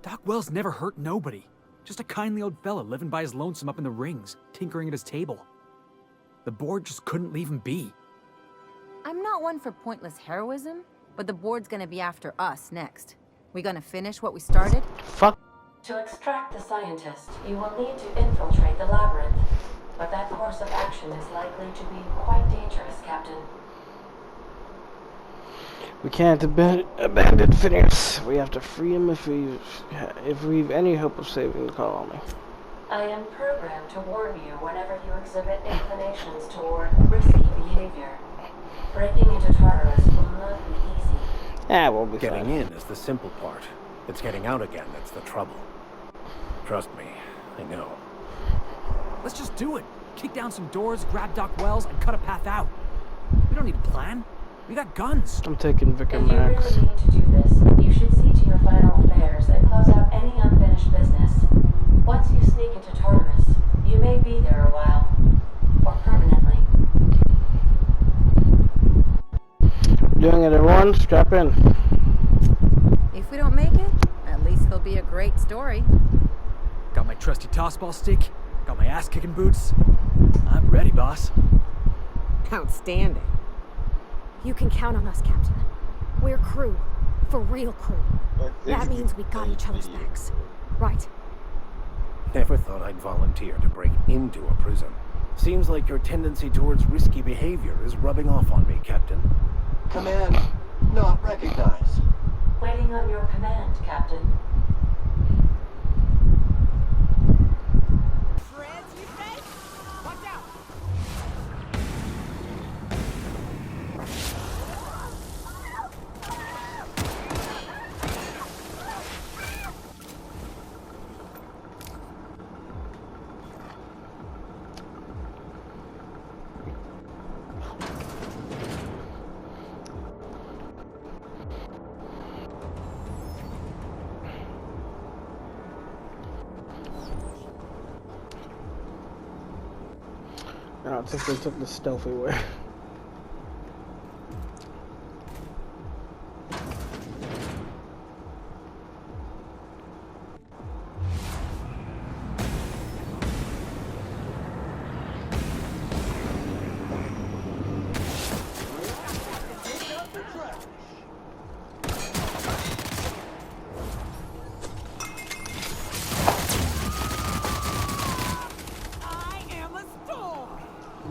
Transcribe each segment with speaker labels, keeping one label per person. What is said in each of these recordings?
Speaker 1: Doc Wells never hurt nobody. Just a kindly old fella living by his lonesome up in the rings, tinkering at his table. The board just couldn't leave him be.
Speaker 2: I'm not one for pointless heroism, but the board's gonna be after us next. We gonna finish what we started?
Speaker 3: Fuck.
Speaker 4: To extract the scientist, you will need to infiltrate the labyrinth. But that course of action is likely to be quite dangerous, Captain.
Speaker 3: We can't abandon Phineas. We have to free him if we've any hope of saving the colony.
Speaker 4: I am programmed to warn you whenever you exhibit inclinations toward risky behavior. Breaking into Tartarus will not be easy.
Speaker 3: Yeah, we'll be
Speaker 5: Getting
Speaker 3: fine.
Speaker 5: in is the simple part. It's getting out again that's the trouble. Trust me, I know.
Speaker 1: Let's just do it. Kick down some doors, grab Doc Wells, and cut a path out. We don't need a plan. We got guns.
Speaker 3: I'm taking Vicar
Speaker 4: If you
Speaker 3: Max.
Speaker 4: really need to do this, you should see to your final affairs and close out any unfinished business. Once you sneak into Tartarus, you may be there a while. Or permanently.
Speaker 3: Doing it, everyone. Strap in.
Speaker 2: If we don't make it, at least there'll be a great story.
Speaker 1: Got my trusty tossball stick. Got my ass-kicking boots. I'm ready, boss.
Speaker 6: Outstanding. You can count on us, Captain. We're crew. For real crew. That means we got each other's backs. Right.
Speaker 5: Never thought I'd volunteer to break into a prison. Seems like your tendency towards risky behavior is rubbing off on me, Captain.
Speaker 7: Command not recognized.
Speaker 4: Waiting on your command, Captain.
Speaker 3: I think they took the stealthy way.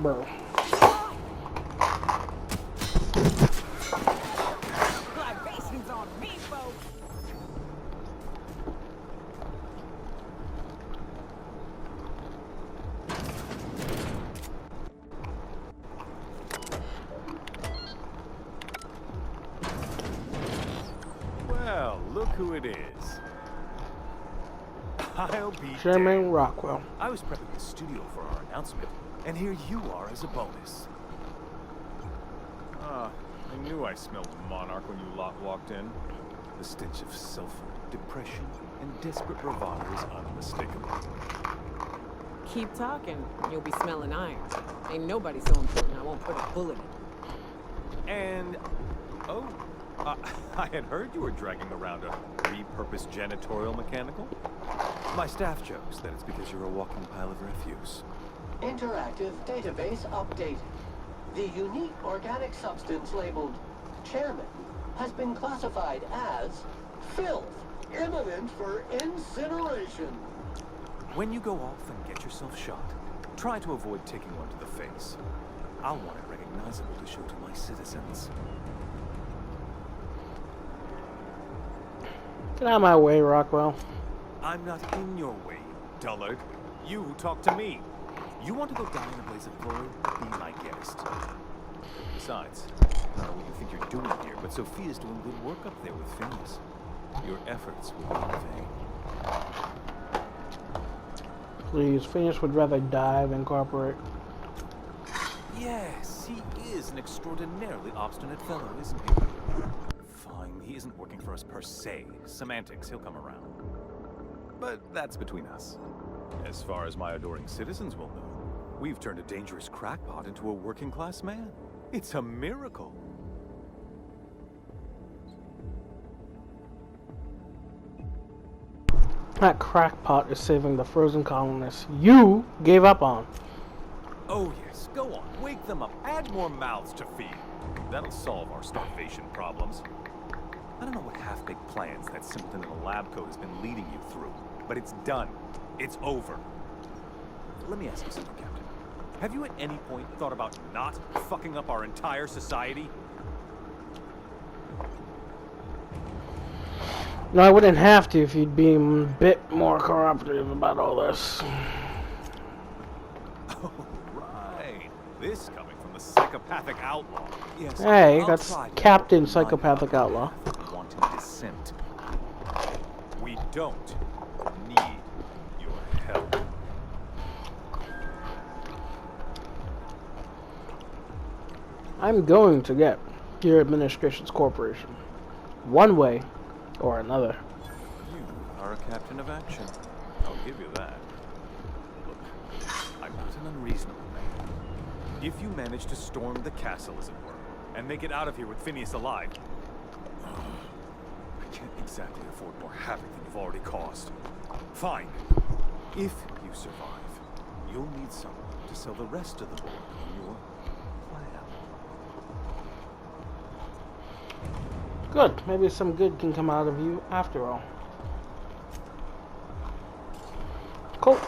Speaker 3: Bro.
Speaker 6: Libations on me, folks.
Speaker 8: Well, look who it is. I'll be
Speaker 3: Chairman
Speaker 8: damned.
Speaker 3: Rockwell.
Speaker 8: I was prepping the studio for our announcement, and here you are as a bonus. Ah, I knew I smelled Monarch when you lot walked in. The stench of sulfur, depression, and desperate bravado is unmistakable.
Speaker 6: Keep talking, you'll be smelling iron. Ain't nobody so important I won't put a bullet in.
Speaker 8: And, oh, I had heard you were dragging around a repurposed janitorial mechanical. My staff jokes that it's because you're a walking pile of refuse.
Speaker 7: Interactive database updated. The unique organic substance labeled Chairman has been classified as filth, imminent for incineration.
Speaker 8: When you go off and get yourself shot, try to avoid taking one to the face. I'll want it recognizable to show to my citizens.
Speaker 3: Get out of my way, Rockwell.
Speaker 8: I'm not in your way, dullard. You talk to me. You want to go die in a blaze of glory? Be my guest. Besides, I don't know what you think you're doing here, but Sophia's doing good work up there with Phineas. Your efforts will be in vain.
Speaker 3: Please, Phineas would rather die than cooperate.
Speaker 8: Yes, he is an extraordinarily obstinate fellow, isn't he? Fine, he isn't working for us per se. Semantics, he'll come around. But that's between us. As far as my adoring citizens will know, we've turned a dangerous crackpot into a working-class man. It's a miracle.
Speaker 3: That crackpot is saving the frozen colonists you gave up on.
Speaker 8: Oh yes, go on, wake them up, add more mouths to feed. That'll solve our starvation problems. I don't know what half-baked plans that simpleton in the lab coat has been leading you through, but it's done. It's over. Let me ask you something, Captain. Have you at any point thought about not fucking up our entire society?
Speaker 3: No, I wouldn't have to if you'd be a bit more cooperative about all this.
Speaker 8: Oh, right. This coming from the psychopathic outlaw. Yes.
Speaker 3: Hey,
Speaker 8: I'll
Speaker 3: that's
Speaker 8: try to
Speaker 3: Captain
Speaker 8: mind
Speaker 3: Psychopathic
Speaker 8: our
Speaker 3: Outlaw.
Speaker 8: path of wanting dissent. We don't need your help.
Speaker 3: I'm going to get your administration's corporation. One way or another.
Speaker 8: You are a captain of action. I'll give you that. Look, I'm not an unreasonable man. If you manage to storm the castle, as it were, and make it out of here with Phineas alive, I can't exactly afford more havoc than you've already caused. Fine. If you survive, you'll need someone to sell the rest of the board on your plan.
Speaker 3: Good. Maybe some good can come out of you after all. Cool.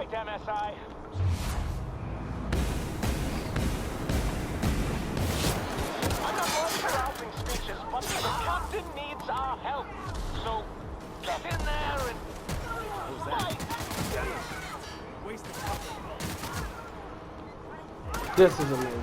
Speaker 9: MSI. I'm not one for rousing speeches, but the captain needs our help. So get in there and fight.
Speaker 3: This is amazing.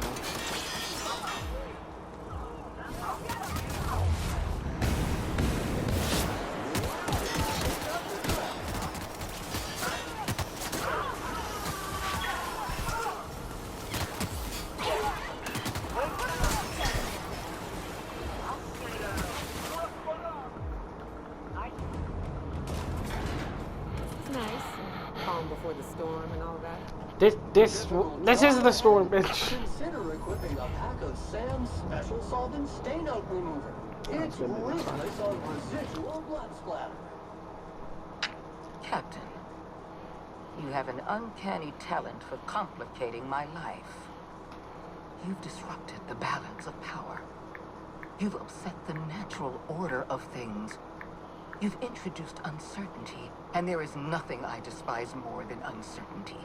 Speaker 6: Before the storm and all that.
Speaker 3: This is the storm, bitch.
Speaker 7: Consider equipping a pack of Sam's special solvent stain out remover. It's ruthless on residual blood splatter.
Speaker 10: Captain, you have an uncanny talent for complicating my life. You've disrupted the balance of power. You've upset the natural order of things. You've introduced uncertainty, and there is nothing I despise more than uncertainty.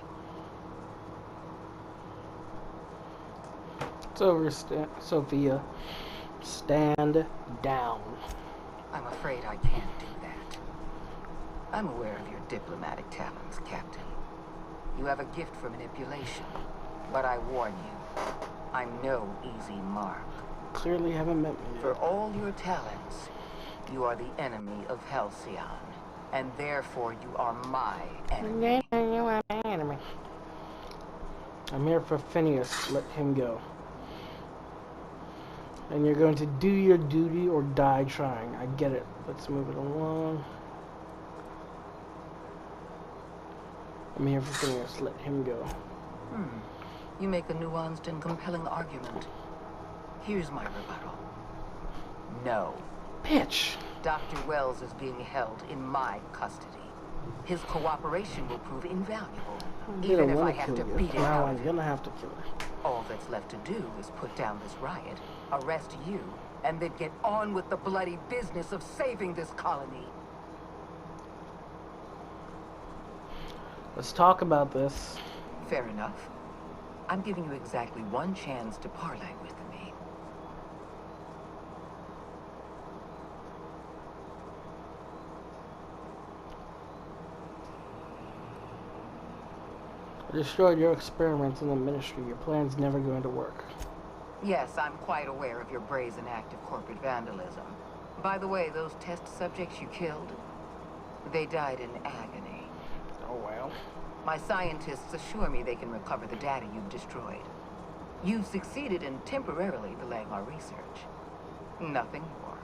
Speaker 3: It's over, Sophia. Stand down.
Speaker 10: I'm afraid I can't do that. I'm aware of your diplomatic talents, Captain. You have a gift for manipulation, but I warn you, I'm no easy mark.
Speaker 3: Clearly haven't met me yet.
Speaker 10: For all your talents, you are the enemy of Halcyon, and therefore you are my enemy.
Speaker 3: You are my enemy. I'm here for Phineas. Let him go. And you're going to do your duty or die trying. I get it. Let's move it along. I'm here for Phineas. Let him go.
Speaker 10: You make a nuanced and compelling argument. Here's my rebuttal. No.
Speaker 3: Bitch.
Speaker 10: Dr. Wells is being held in my custody. His cooperation will prove invaluable, even if I have to beat it
Speaker 3: now
Speaker 10: out
Speaker 3: I'm
Speaker 10: of him.
Speaker 3: gonna have to kill her.
Speaker 10: All that's left to do is put down this riot, arrest you, and then get on with the bloody business of saving this colony.
Speaker 3: Let's talk about this.
Speaker 10: Fair enough. I'm giving you exactly one chance to parlay with me.
Speaker 3: I destroyed your experiments in the Ministry. Your plan's never going to work.
Speaker 10: Yes, I'm quite aware of your brazen act of corporate vandalism. By the way, those test subjects you killed, they died in agony.
Speaker 3: Oh, well.
Speaker 10: My scientists assure me they can recover the data you've destroyed. You've succeeded in temporarily delaying our research. Nothing more.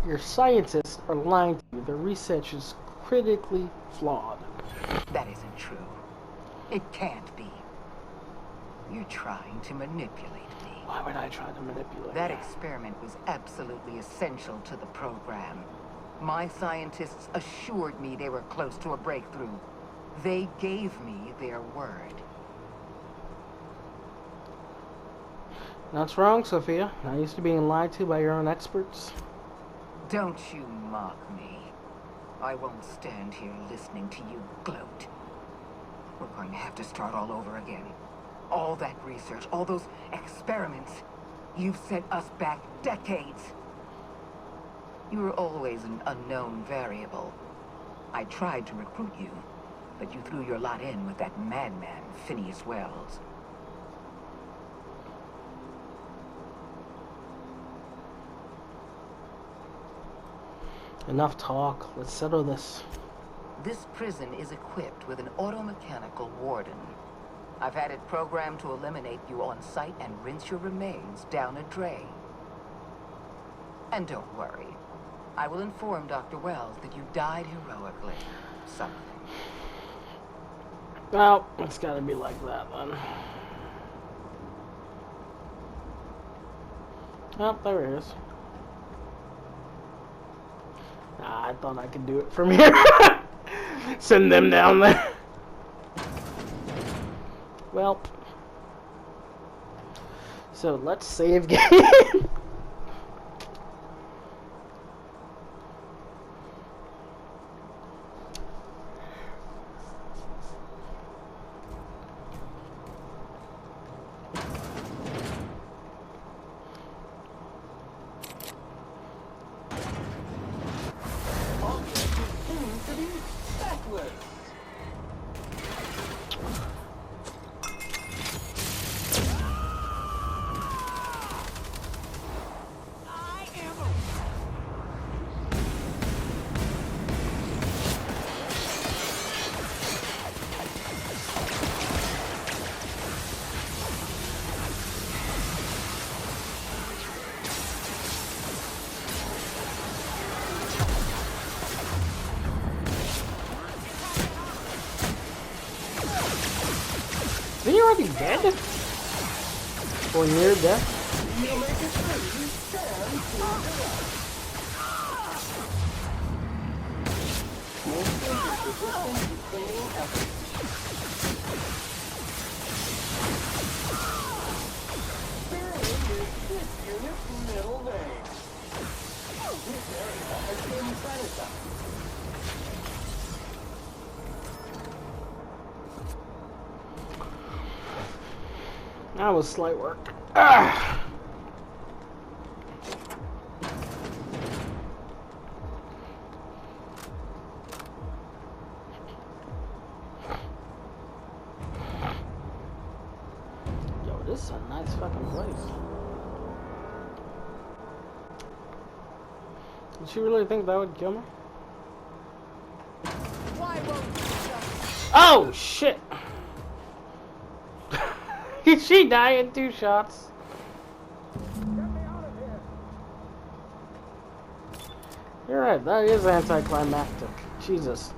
Speaker 3: Your scientists are lying to you. Their research is critically flawed.
Speaker 10: That isn't true. It can't be. You're trying to manipulate me.
Speaker 3: Why would I try to manipulate
Speaker 10: That
Speaker 3: you?
Speaker 10: experiment was absolutely essential to the program. My scientists assured me they were close to a breakthrough. They gave me their word.
Speaker 3: That's wrong, Sophia. Not used to being lied to by your own experts.
Speaker 10: Don't you mock me. I won't stand here listening to you gloat. We're going to have to start all over again. All that research, all those experiments, you've set us back decades. You were always an unknown variable. I tried to recruit you, but you threw your lot in with that madman, Phineas Wells.
Speaker 3: Enough talk. Let's settle this.
Speaker 10: This prison is equipped with an automechanical warden. I've had it programmed to eliminate you on site and rinse your remains down a drain. And don't worry. I will inform Dr. Wells that you died heroically. Something.
Speaker 3: Well, it's gotta be like that then. Oh, there it is. Nah, I thought I could do it from here. Send them down there. Well. So let's save game. Isn't he already dead? Or near death? That was slight work. Ah. Yo, this is a nice fucking place. Did she really think that would kill me?
Speaker 6: Why won't you just...
Speaker 3: Oh shit! Did she die in 2 shots? You're right, that is anticlimactic. Jesus.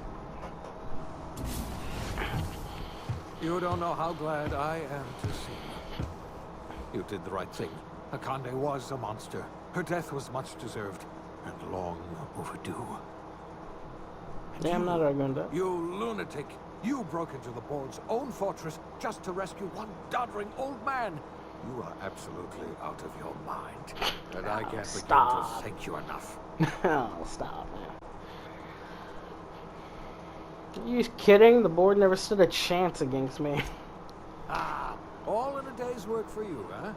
Speaker 11: You don't know how glad I am to see you. You did the right thing. Akande was a monster. Her death was much deserved and long overdue.
Speaker 3: Yeah, I'm not arguing that.
Speaker 11: You lunatic! You broke into the board's own fortress just to rescue one doddering old man. You are absolutely out of your mind. And I can't begin to thank you enough.
Speaker 3: Oh, stop, man. Are you kidding? The board never stood a chance against me.
Speaker 11: Ah, all in a day's work for you, huh?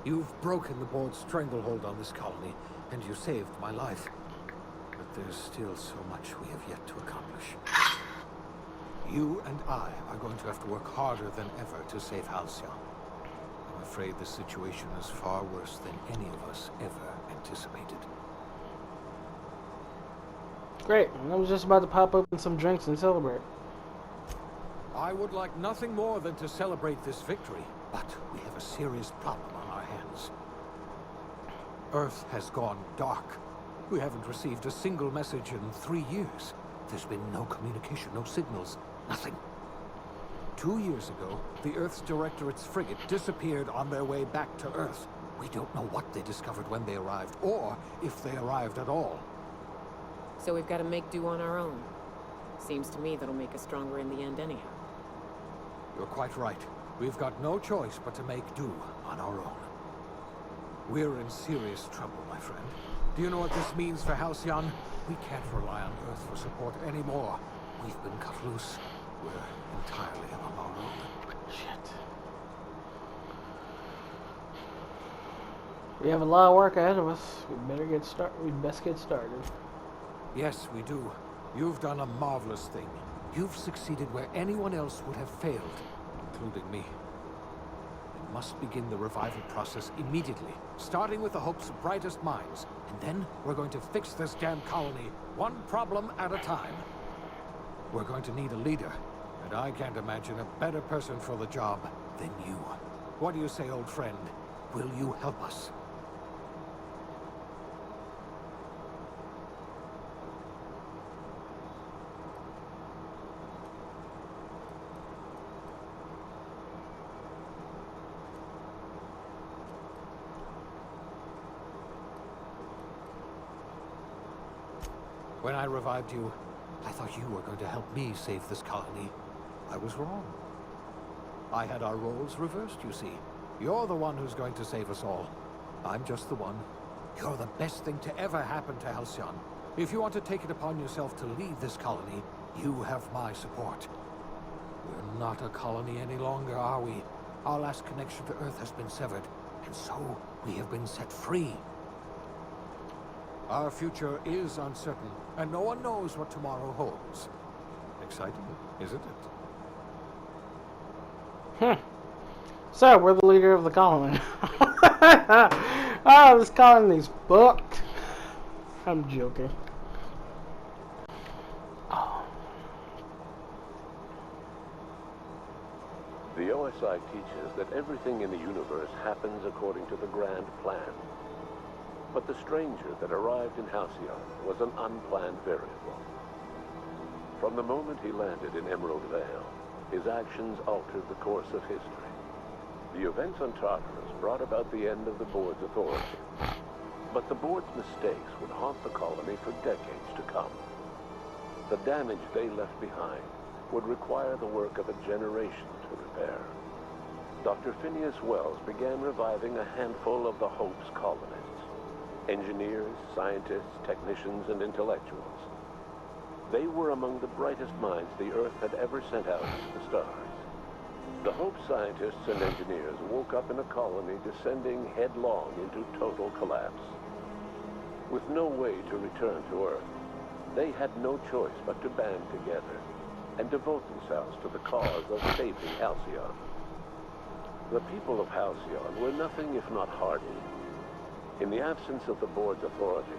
Speaker 11: You've broken the board's stranglehold on this colony, and you saved my life. But there's still so much we have yet to accomplish. You and I are going to have to work harder than ever to save Halcyon. I'm afraid the situation is far worse than any of us ever anticipated.
Speaker 3: Great. I was just about to pop open some drinks and celebrate.
Speaker 11: I would like nothing more than to celebrate this victory, but we have a serious problem on our hands. Earth has gone dark. We haven't received a single message in 3 years. There's been no communication, no signals, nothing. 2 years ago, the Earth's Directorate's frigate disappeared on their way back to Earth. We don't know what they discovered when they arrived, or if they arrived at all.
Speaker 6: So we've got to make do on our own. Seems to me that'll make us stronger in the end anyhow.
Speaker 11: You're quite right. We've got no choice but to make do on our own. We're in serious trouble, my friend. Do you know what this means for Halcyon? We can't rely on Earth for support anymore. We've been cut loose. We're entirely on our own.
Speaker 3: Shit. We have a lot of work ahead of us. We best get started.
Speaker 11: Yes, we do. You've done a marvelous thing. You've succeeded where anyone else would have failed, including me. We must begin the revival process immediately, starting with the Hope's brightest minds. And then we're going to fix this damn colony, one problem at a time. We're going to need a leader, and I can't imagine a better person for the job than you. What do you say, old friend? Will you help us? When I revived you, I thought you were going to help me save this colony. I was wrong. I had our roles reversed, you see. You're the one who's going to save us all. I'm just the one. You're the best thing to ever happen to Halcyon. If you want to take it upon yourself to lead this colony, you have my support. We're not a colony any longer, are we? Our last connection to Earth has been severed, and so we have been set free. Our future is uncertain, and no one knows what tomorrow holds. Exciting, isn't it?
Speaker 3: So, we're the leader of the colony. Oh, this colony's booked. I'm joking.
Speaker 12: The OSI teaches that everything in the universe happens according to the grand plan. But the stranger that arrived in Halcyon was an unplanned variable. From the moment he landed in Emerald Vale, his actions altered the course of history. The events on Tartarus brought about the end of the board's authority. But the board's mistakes would haunt the colony for decades to come. The damage they left behind would require the work of a generation to repair. Dr. Phineas Wells began reviving a handful of the Hope's colonists. Engineers, scientists, technicians, and intellectuals. They were among the brightest minds the Earth had ever sent out to the stars. The Hope scientists and engineers woke up in a colony descending headlong into total collapse. With no way to return to Earth, they had no choice but to band together and devote themselves to the cause of saving Halcyon. The people of Halcyon were nothing if not hardened. In the absence of the board's authority,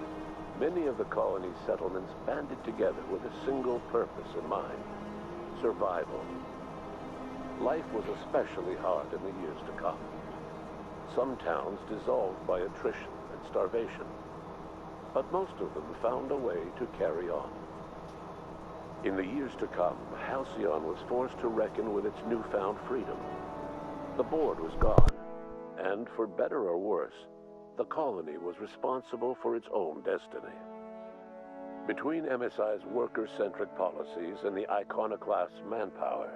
Speaker 12: many of the colony's settlements banded together with a single purpose in mind: survival. Life was especially hard in the years to come. Some towns dissolved by attrition and starvation, but most of them found a way to carry on. In the years to come, Halcyon was forced to reckon with its newfound freedom. The board was gone, and for better or worse, the colony was responsible for its own destiny. Between MSI's worker-centric policies and the iconoclast's manpower,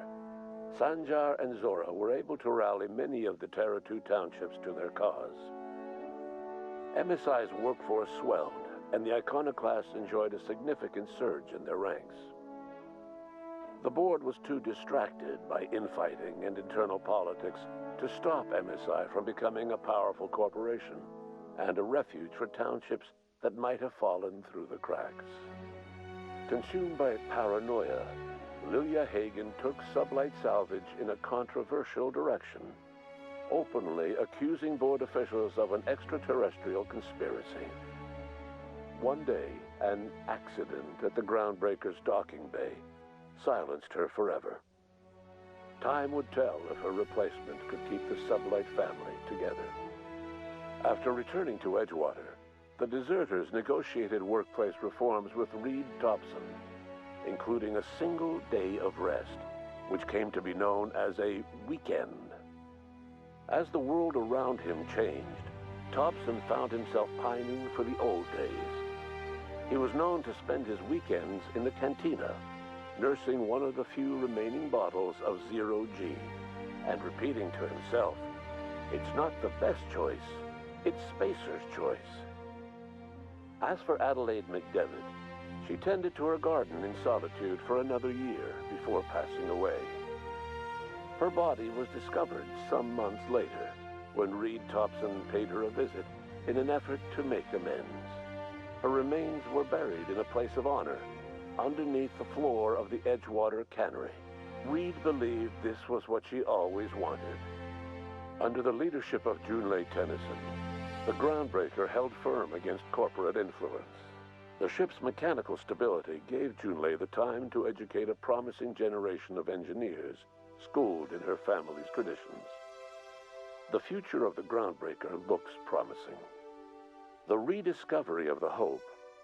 Speaker 12: Sanjar and Zora were able to rally many of the Terra 2 townships to their cause. MSI's workforce swelled, and the Iconoclasts enjoyed a significant surge in their ranks. The board was too distracted by infighting and internal politics to stop MSI from becoming a powerful corporation and a refuge for townships that might have fallen through the cracks. Consumed by paranoia, Lilia Hagen took Sublight Salvage in a controversial direction, openly accusing board officials of an extraterrestrial conspiracy. One day, an accident at the Groundbreaker's docking bay silenced her forever. Time would tell if her replacement could keep the Sublight family together. After returning to Edgewater, the deserters negotiated workplace reforms with Reed Thompson, including a single day of rest, which came to be known as a weekend. As the world around him changed, Thompson found himself pining for the old days. He was known to spend his weekends in the cantina, nursing one of the few remaining bottles of Zero G, and repeating to himself, "It's not the best choice, it's Spacer's choice." As for Adelaide McDevitt, she tended to her garden in solitude for another year before passing away. Her body was discovered some months later when Reed Thompson paid her a visit in an effort to make amends. Her remains were buried in a place of honor underneath the floor of the Edgewater Cannery. Reed believed this was what she always wanted. Under the leadership of Junlei Tennyson, the Groundbreaker held firm against corporate influence. The ship's mechanical stability gave Junlei the time to educate a promising generation of engineers schooled in her family's traditions. The future of the Groundbreaker looks promising. The rediscovery of the Hope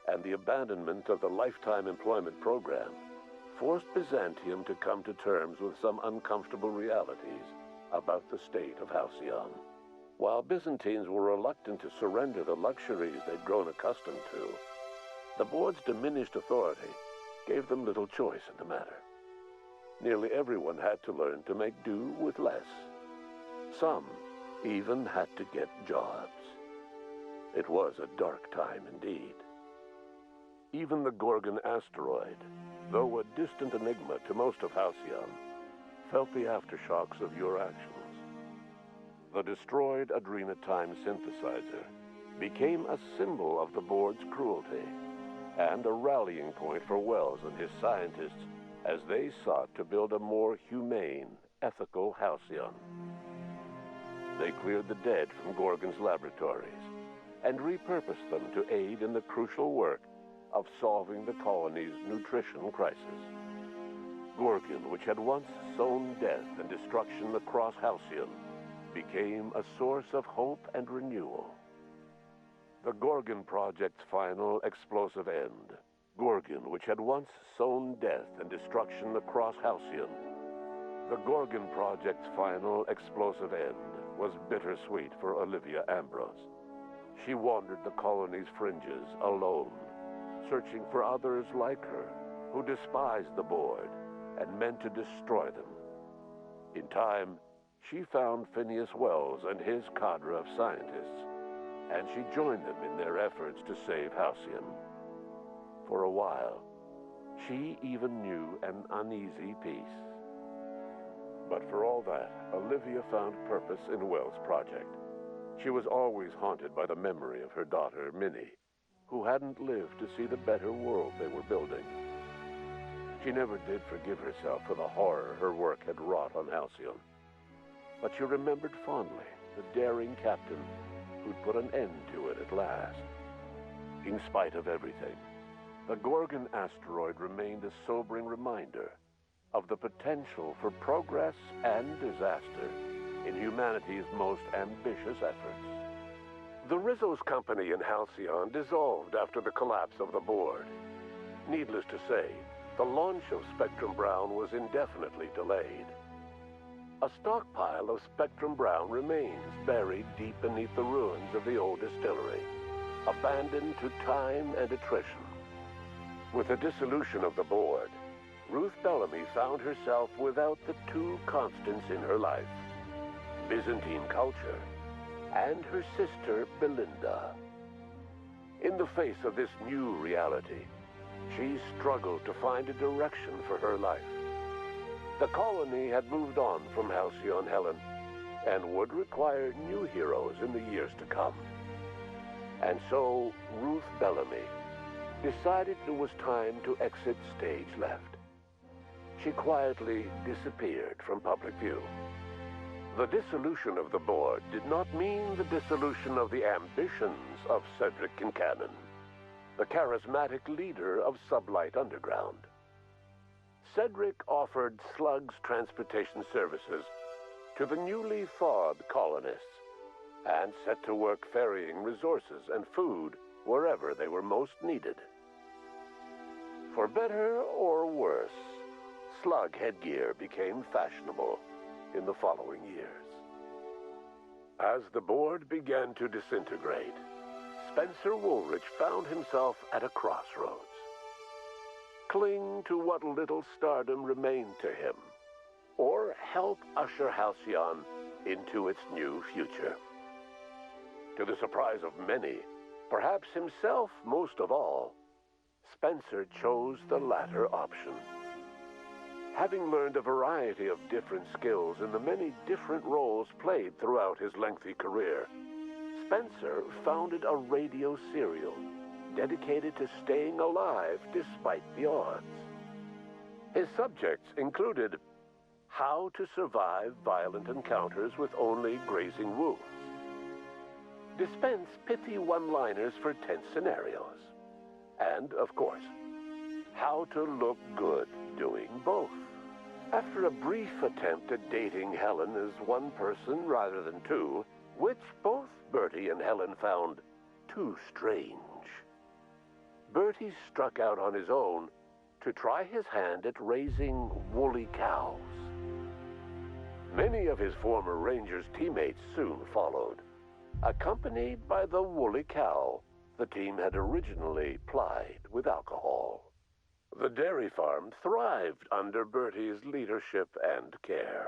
Speaker 12: and the abandonment of the Lifetime Employment Program forced Byzantium to come to terms with some uncomfortable realities about the state of Halcyon. While Byzantines were reluctant to surrender the luxuries they'd grown accustomed to, the board's diminished authority gave them little choice in the matter. Nearly everyone had to learn to make do with less. Some even had to get jobs. It was a dark time indeed. Even the Gorgon asteroid, though a distant enigma to most of Halcyon, felt the aftershocks of your actions. The destroyed Adrenatime synthesizer became a symbol of the board's cruelty and a rallying point for Wells and his scientists as they sought to build a more humane, ethical Halcyon. They cleared the dead from Gorgon's laboratories and repurposed them to aid in the crucial work of solving the colony's nutrition crisis. Gorgon, which had once sown death and destruction across Halcyon, became a source of hope and renewal. The Gorgon Project's final explosive end. Gorgon, which had once sown death and destruction across Halcyon. The Gorgon Project's final explosive end was bittersweet for Olivia Ambrose. She wandered the colony's fringes alone, searching for others like her who despised the board and meant to destroy them. In time, she found Phineas Wells and his cadre of scientists, and she joined them in their efforts to save Halcyon. For a while, she even knew an uneasy peace. But for all that, Olivia found purpose in Wells' project. She was always haunted by the memory of her daughter, Minnie, who hadn't lived to see the better world they were building. She never did forgive herself for the horror her work had wrought on Halcyon. But she remembered fondly the daring captain who'd put an end to it at last. In spite of everything, the Gorgon asteroid remained a sobering reminder of the potential for progress and disaster in humanity's most ambitious efforts. The Rizzo's company in Halcyon dissolved after the collapse of the board. Needless to say, the launch of Spectrum Brown was indefinitely delayed. A stockpile of Spectrum Brown remains buried deep beneath the ruins of the old distillery, abandoned to time and attrition. With the dissolution of the board, Ruth Bellamy found herself without the two constants in her life: Byzantine culture and her sister Belinda. In the face of this new reality, she struggled to find a direction for her life. The colony had moved on from Halcyon Helen and would require new heroes in the years to come. And so Ruth Bellamy decided it was time to exit stage left. She quietly disappeared from public view. The dissolution of the board did not mean the dissolution of the ambitions of Cedric Kincannon, the charismatic leader of Sublight Underground. Cedric offered Slug's transportation services to the newly thawed colonists and set to work ferrying resources and food wherever they were most needed. For better or worse, Slug headgear became fashionable in the following years. As the board began to disintegrate, Spencer Woolrich found himself at a crossroads. Cling to what little stardom remained to him, or help usher Halcyon into its new future. To the surprise of many, perhaps himself most of all, Spencer chose the latter option. Having learned a variety of different skills in the many different roles played throughout his lengthy career, Spencer founded a radio serial dedicated to staying alive despite the odds. His subjects included how to survive violent encounters with only grazing wounds, dispense pithy one-liners for tense scenarios, and, of course, how to look good doing both. After a brief attempt at dating Helen as one person rather than two, which both Bertie and Helen found too strange, Bertie struck out on his own to try his hand at raising woolly cows. Many of his former Rangers teammates soon followed, accompanied by the woolly cow the team had originally plied with alcohol. The dairy farm thrived under Bertie's leadership and care.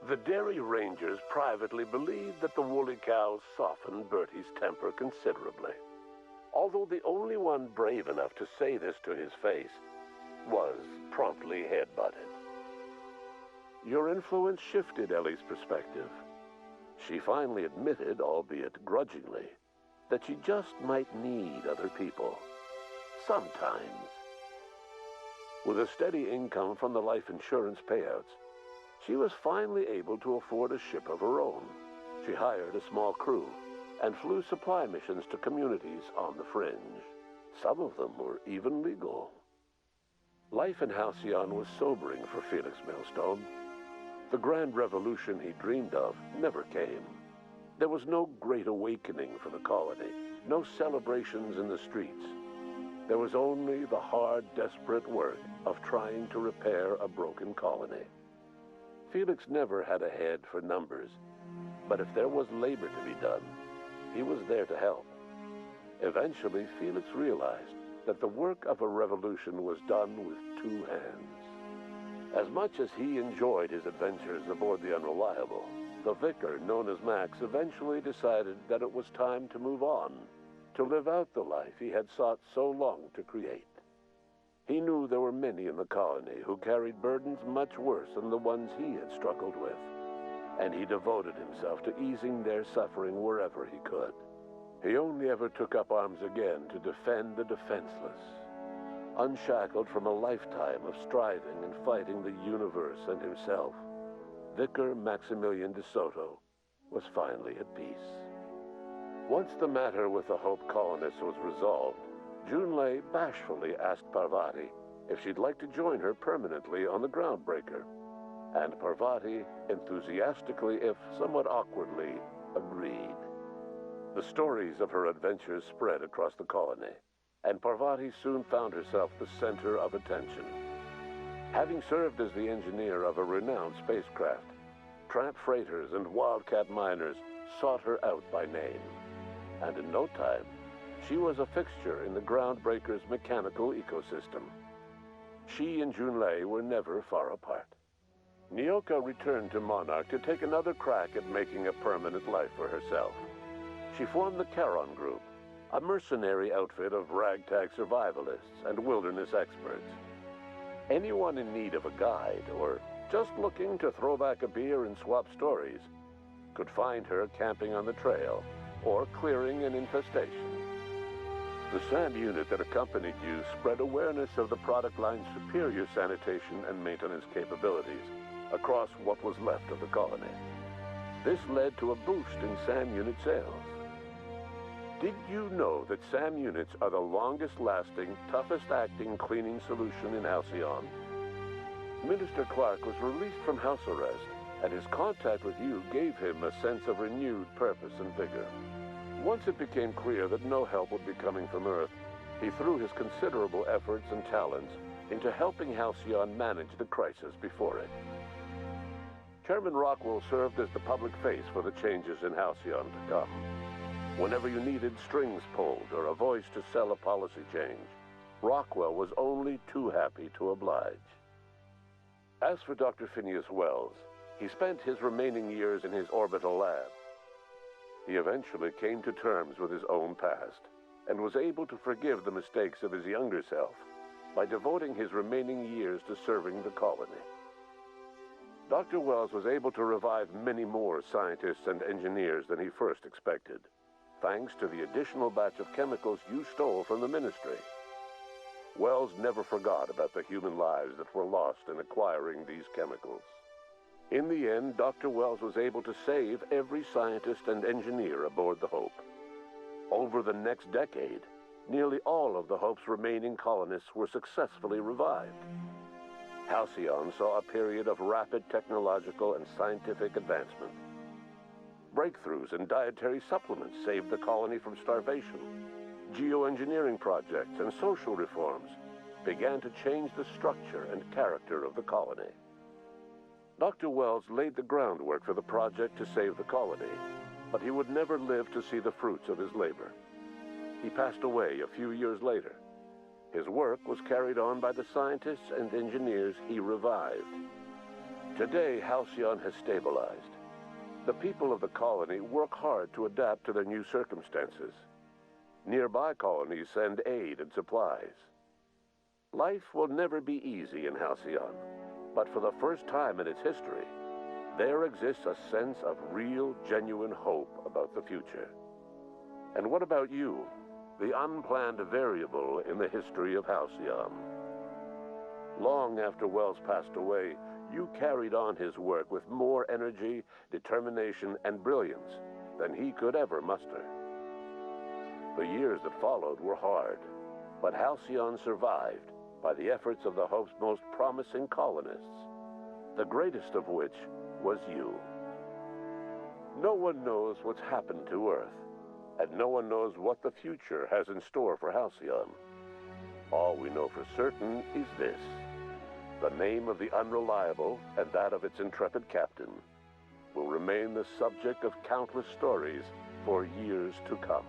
Speaker 12: The Dairy Rangers privately believed that the woolly cows softened Bertie's temper considerably, although the only one brave enough to say this to his face was promptly headbutted. Your influence shifted Ellie's perspective. She finally admitted, albeit grudgingly, that she just might need other people. Sometimes. With a steady income from the life insurance payouts, she was finally able to afford a ship of her own. She hired a small crew and flew supply missions to communities on the fringe. Some of them were even legal. Life in Halcyon was sobering for Felix Millstone. The grand revolution he dreamed of never came. There was no great awakening for the colony, no celebrations in the streets. There was only the hard, desperate work of trying to repair a broken colony. Felix never had a head for numbers, but if there was labor to be done, he was there to help. Eventually, Felix realized that the work of a revolution was done with two hands. As much as he enjoyed his adventures aboard the Unreliable, the vicar, known as Max, eventually decided that it was time to move on, to live out the life he had sought so long to create. He knew there were many in the colony who carried burdens much worse than the ones he had struggled with, and he devoted himself to easing their suffering wherever he could. He only ever took up arms again to defend the defenseless. Unshackled from a lifetime of striving and fighting the universe and himself, Vicar Maximilian de Soto was finally at peace. Once the matter with the Hope colonists was resolved, Junlei bashfully asked Parvati if she'd like to join her permanently on the Groundbreaker, and Parvati enthusiastically, if somewhat awkwardly, agreed. The stories of her adventures spread across the colony, and Parvati soon found herself the center of attention. Having served as the engineer of a renowned spacecraft, tramp freighters and wildcat miners sought her out by name, and in no time, she was a fixture in the Groundbreaker's mechanical ecosystem. she and Junlei were never far apart. Nyoka returned to Monarch to take another crack at making a permanent life for herself. She formed the Charon Group, a mercenary outfit of ragtag survivalists and wilderness experts. Anyone in need of a guide, or just looking to throw back a beer and swap stories, could find her camping on the trail or clearing an infestation. The SAM unit that accompanied you spread awareness of the product line's superior sanitation and maintenance capabilities across what was left of the colony. This led to a boost in SAM unit sales. Did you know that SAM units are the longest-lasting, toughest-acting cleaning solution in Halcyon? Minister Clark was released from house arrest, and his contact with you gave him a sense of renewed purpose and vigor. Once it became clear that no help would be coming from Earth, he threw his considerable efforts and talents into helping Halcyon manage the crisis before it. Chairman Rockwell served as the public face for the changes in Halcyon to come. Whenever you needed strings pulled or a voice to sell a policy change, Rockwell was only too happy to oblige. As for Dr. Phineas Wells, he spent his remaining years in his orbital lab. He eventually came to terms with his own past and was able to forgive the mistakes of his younger self by devoting his remaining years to serving the colony. Dr. Wells was able to revive many more scientists and engineers than he first expected, thanks to the additional batch of chemicals you stole from the Ministry. Wells never forgot about the human lives that were lost in acquiring these chemicals. In the end, Dr. Wells was able to save every scientist and engineer aboard the Hope. Over the next decade, nearly all of the Hope's remaining colonists were successfully revived. Halcyon saw a period of rapid technological and scientific advancement. Breakthroughs in dietary supplements saved the colony from starvation. Geoengineering projects and social reforms began to change the structure and character of the colony. Dr. Wells laid the groundwork for the project to save the colony, but he would never live to see the fruits of his labor. He passed away a few years later. His work was carried on by the scientists and engineers he revived. Today, Halcyon has stabilized. The people of the colony work hard to adapt to their new circumstances. Nearby colonies send aid and supplies. Life will never be easy in Halcyon, but for the first time in its history, there exists a sense of real, genuine hope about the future. And what about you, the unplanned variable in the history of Halcyon? Long after Wells passed away, you carried on his work with more energy, determination, and brilliance than he could ever muster. The years that followed were hard, but Halcyon survived by the efforts of the Hope's most promising colonists, the greatest of which was you. No one knows what's happened to Earth, and no one knows what the future has in store for Halcyon. All we know for certain is this: the name of the Unreliable and that of its intrepid captain will remain the subject of countless stories for years to come.